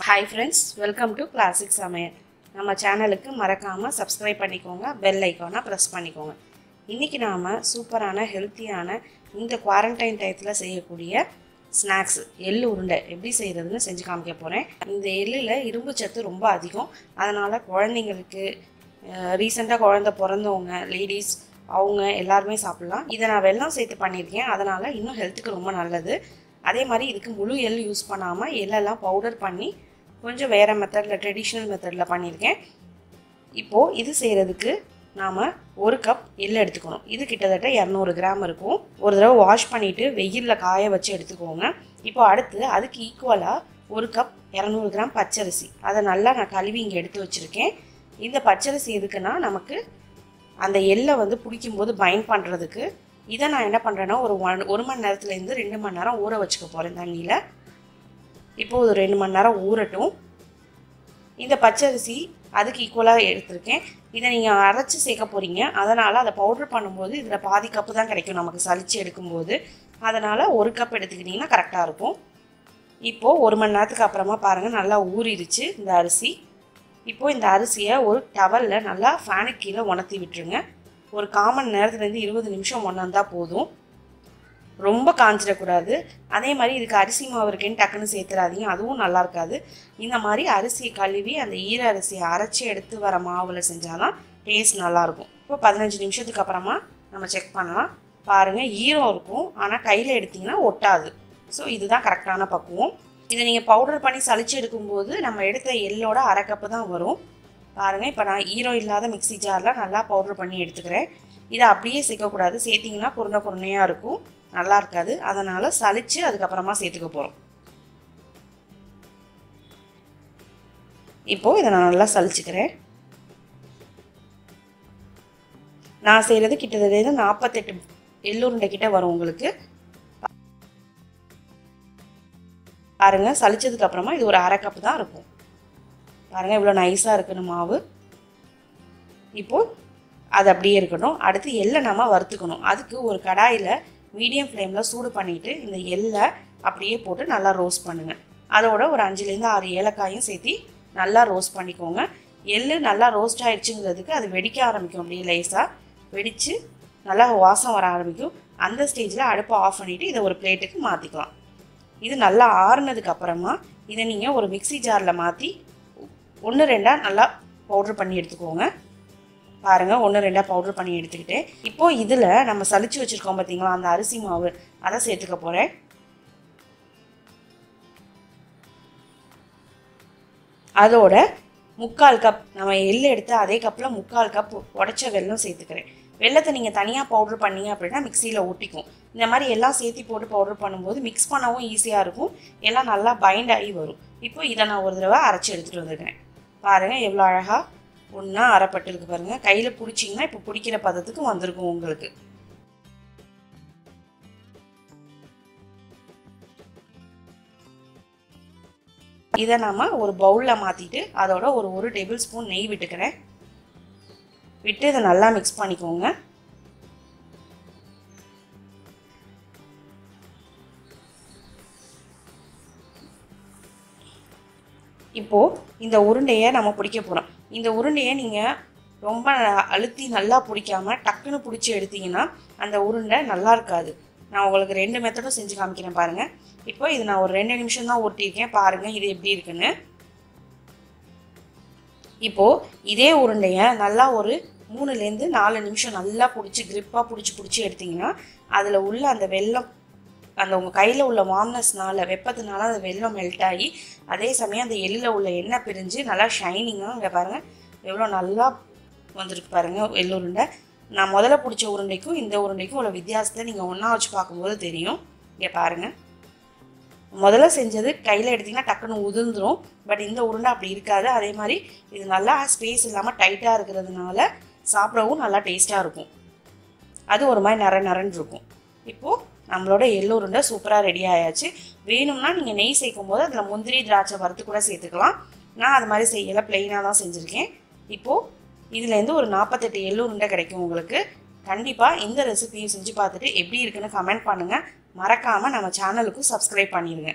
Hi friends, welcome to Classic Samayal. நம்ம சேனலுக்கு மறக்காம subscribe பண்ணிக்கோங்க, bell icon-ஐ press பண்ணிக்கோங்க. இன்னைக்கு நாம சூப்பரான ஹெல்த்தியான இந்த குவாரண்டைன் டயத்துல செய்யக்கூடிய ஸ்நாக்ஸ் எள்ளு உருண்டை எப்படி செய்யறதுன்னு செஞ்சு காமிக்க போறேன். இந்த எள்ளுல இரும்பு சத்து ரொம்ப அதிகம். அதனால குழந்தைகளுக்கு ரீசன்ட்டா குழந்தை பிறந்தவங்க, லேடிஸ் அவங்க எல்லாரும் சாப்பிடலாம். இத நான் வெல்லம் சேர்த்து பண்ணிருக்கேன். அதனால இன்னும் ஹெல்த்துக்கு ரொம்ப நல்லது. அதே மாதிரி இதுக்கு முழு எள்ளு யூஸ் பண்ணாம எள்ளெல்லாம் பவுடர் பண்ணி கொஞ்சம் வேற மெத்தட்ல ட்ரெடிஷனல் மெத்தட்ல பண்ணிருக்கேன். இப்போ இது செய்யறதுக்கு நாம 1 கப் எள்ளு எடுத்துக்கணும். இது கிட்டத்தட்ட 200 கிராம் இருக்கும். ஒரு தடவை வாஷ் பண்ணிட்டு வெயில்ல காய வச்சு எடுத்துக்கோங்க. இப்போ அடுத்து அதுக்கு ஈக்குவலா 1 கப் 200 கிராம் பச்சரிசி. அதை நல்லா நான் கழுவி இங்க எடுத்து வச்சிருக்கேன். இந்த பச்சரிசி எதுக்குன்னா நமக்கு அந்த எள்ளை வந்து பிடிக்கும்போது பைண்ட் பண்றதுக்கு. இதை நான் என்ன பண்றேன்னா ஒரு மணி நேரத்துல இருந்து 2 மணி நேரம் ஊற வச்சுக்க போறேன் தண்ணியில. இப்போ ஒரு 2 மணி நேரம் ஊறட்டும். இந்த பச்சரிசி அதுக்கு ஈக்குவலா எடுத்துருக்கேன். இதை நீங்க அரைச்சு சேர்க்க போறீங்க. அதனால அதை பவுடர் பண்ணும்போது இதுல பாதி கப்பு தான் கிடைக்கும் நமக்கு சலிச்சு எடுக்கும்போது. அதனால 1 கப் எடுத்துக்கிட்டீங்கன்னா கரெக்டா இருக்கும். இப்போ 1 மணி நேரத்துக்கு அப்புறமா பாருங்க நல்லா ஊறிடுச்சு இந்த அரிசி. இப்போ இந்த அரிசியை ஒரு டவல்ல நல்லா ஃபேனுக்கு கீழே உணர்த்தி விட்டுருங்க. ஒரு 1/4 மணி நேரத்துலேருந்து 20 நிமிஷம் உணர்ந்தா போதும். ரொம்ப காஞ்சிடக்கூடாது. அதே மாதிரி இதுக்கு அரிசி மாவு இருக்குன்னு டக்குன்னு சேர்த்துறாதீங்க, அதுவும் நல்லா இருக்காது. இந்த மாதிரி அரிசியை கழுவி அந்த ஈர அரிசியை அரைச்சி எடுத்து வர மாவுல செஞ்சாதான் டேஸ்ட் நல்லாயிருக்கும். இப்போ 15 நிமிஷத்துக்கு அப்புறமா நம்ம செக் பண்ணலாம். பாருங்கள் ஈரம் இருக்கும், ஆனால் கையில் எடுத்திங்கன்னா ஒட்டாது. ஸோ இதுதான் கரெக்டான பக்குவம். இதை நீங்கள் பவுடர் பண்ணி சலிச்சு எடுக்கும்போது நம்ம எடுத்த எள்ளோட 1/2 கப்பு தான் வரும். பாருங்கள் இப்போ நான் ஈரம் இல்லாத மிக்சி ஜாரில் நல்லா பவுடர் பண்ணி எடுத்துக்கிறேன். இதை அப்படியே சேர்க்கக்கூடாது, சேர்த்திங்கன்னா குருணையாக இருக்கும், நல்லா இருக்காது. அதனால் சலிச்சு அதுக்கப்புறமா சேர்த்துக்க போகிறோம். இப்போது இதை நான் நல்லா சலிச்சுக்கிறேன். நான் செய்கிறது கிட்டத்தட்ட 48 எள்ளுருண்டை கிட்ட வரும் உங்களுக்கு. பாருங்க சலிச்சதுக்கு அப்புறமா இது ஒரு 1/2 கப்பு தான் இருக்கும். பாருங்க இவ்வளோ நைஸாக இருக்குன்னு மாவு. இப்போ அது அப்படியே இருக்கட்டும். அடுத்து எள்ளை நம்ம வறுத்துக்கணும். அதுக்கு ஒரு கடாயில் மீடியம் ஃப்ளேமில் சூடு பண்ணிவிட்டு இந்த எள்ளை அப்படியே போட்டு நல்லா ரோஸ்ட் பண்ணுங்கள். அதோட ஒரு 5லேருந்து 6 ஏலக்காயும் சேர்த்து நல்லா ரோஸ்ட் பண்ணிக்கோங்க. எள்ளு நல்லா ரோஸ்ட் ஆகிடுச்சுங்கிறதுக்கு அது வெடிக்க ஆரம்பிக்கும். அப்படியே லேசாக வெடித்து நல்லா வாசம் வர ஆரம்பிக்கும். அந்த ஸ்டேஜில் அடுப்பை ஆஃப் பண்ணிவிட்டு இதை ஒரு பிளேட்டுக்கு மாற்றிக்கலாம். இது நல்லா ஆறுனதுக்கு அப்புறமா இதை நீங்கள் ஒரு மிக்சி ஜாரில் மாற்றி 1-2 நல்லா பவுடர் பண்ணி எடுத்துக்கோங்க. பாருங்கள் 1-2 பவுடர் பண்ணி எடுத்துக்கிட்டு இப்போ இதில் நம்ம சலிச்சு வச்சுருக்கோம் பார்த்தீங்களா அந்த அரிசி மாவு, அதை சேர்த்துக்க போகிறேன். அதோட 3/4 கப் நம்ம எள்ளு எடுத்து அதே கப்பில் 3/4 கப் உடைச்ச வெல்லம் சேர்த்துக்கிறேன். வெள்ளத்தை நீங்கள் தனியாக பவுடர் பண்ணீங்க அப்படின்னா மிக்சியில் ஊட்டிக்கும். இந்த மாதிரி எல்லாம் சேர்த்து போட்டு பவுடர் பண்ணும்போது மிக்ஸ் பண்ணவும் ஈஸியாக இருக்கும், எல்லாம் நல்லா பைண்ட் ஆகி வரும். இப்போ இதை நான் ஒரு தடவை அரைச்சி எடுத்துகிட்டு வந்துருக்கேன். பாருங்கள் எவ்வளோ அழகாக ஒன்றா அரைப்பட்டுருக்கு பாருங்கள். கையில் பிடிச்சிங்கன்னா இப்போ பிடிக்கிற பதத்துக்கு வந்திருக்கும் உங்களுக்கு. இதை நம்ம ஒரு பவுலில் மாற்றிட்டு அதோட ஒரு 1 டேபிள் ஸ்பூன் நெய் விட்டுக்கிறேன். விட்டு இதை நல்லா மிக்ஸ் பண்ணிக்கோங்க. இப்போது இந்த உருண்டையை நம்ம பிடிக்க போகிறோம். இந்த உருண்டையை நீங்கள் ரொம்ப அழுத்தி நல்லா பிடிக்காமல் டக்குன்னு பிடிச்சி எடுத்தீங்கன்னா அந்த உருண்டை நல்லா இருக்காது. நான் உங்களுக்கு 2 மெத்தடும் செஞ்சு காமிக்கிறேன் பாருங்கள். இப்போ இது நான் ஒரு 2 நிமிஷம் தான் ஊற்றிருக்கேன். பாருங்கள் இது எப்படி இருக்குன்னு. இப்போது இதே உருண்டையை நல்லா ஒரு 3லேருந்து 4 நிமிஷம் நல்லா பிடிச்சி கிரிப்பாக பிடிச்சி எடுத்திங்கன்னா அதில் உள்ள அந்த வெல்லம் அந்த உங்கள் கையில் உள்ள வார்ம்னஸ்னால வெப்பத்தினால அந்த வெல்லம் மெல்ட் ஆகி அதே சமயம் அந்த எள்ளில் உள்ள எண்ணெய் பிரிஞ்சு நல்லா ஷைனிங்காக இங்கே பாருங்கள் எவ்வளோ நல்லா வந்துருக்கு பாருங்கள் எள்ளுருண்டை. நான் முதல்ல பிடிச்ச உருண்டைக்கும் இந்த உருண்டைக்கும் உள்ள வித்தியாசத்தை நீங்கள் ஒன்றா வச்சு பார்க்கும்போது தெரியும். இங்கே பாருங்கள் முதல்ல செஞ்சது கையில் எடுத்திங்கன்னா டக்குன்னு உதிர்ந்துடும். பட் இந்த உருண்டை அப்படி இருக்காது. அதே மாதிரி இது நல்லா ஸ்பேஸ் இல்லாமல் டைட்டாக இருக்கிறதுனால சாப்பிடவும் நல்லா டேஸ்ட்டாக இருக்கும். அது ஒரு மாதிரி நரன்னு இருக்கும். இப்போது நம்மளோட எள்ளுருண்டை சூப்பராக ரெடி ஆயாச்சு. வேணும்னா நீங்கள் நெய் சேர்க்கும் போது அதில் முந்திரி திராட்சை வறுத்து கூட சேர்த்துக்கலாம். நான் அது மாதிரி செய்யலை, பிளெயினாக தான் செஞ்சுருக்கேன். இப்போது இதுலேருந்து ஒரு 48 எள்ளுருண்டை கிடைக்கும் உங்களுக்கு. கண்டிப்பாக இந்த ரெசிபியை செஞ்சு பார்த்துட்டு எப்படி இருக்குன்னு கமெண்ட் பண்ணுங்கள். மறக்காமல் நம்ம சேனலுக்கு சப்ஸ்கிரைப் பண்ணிடுங்க.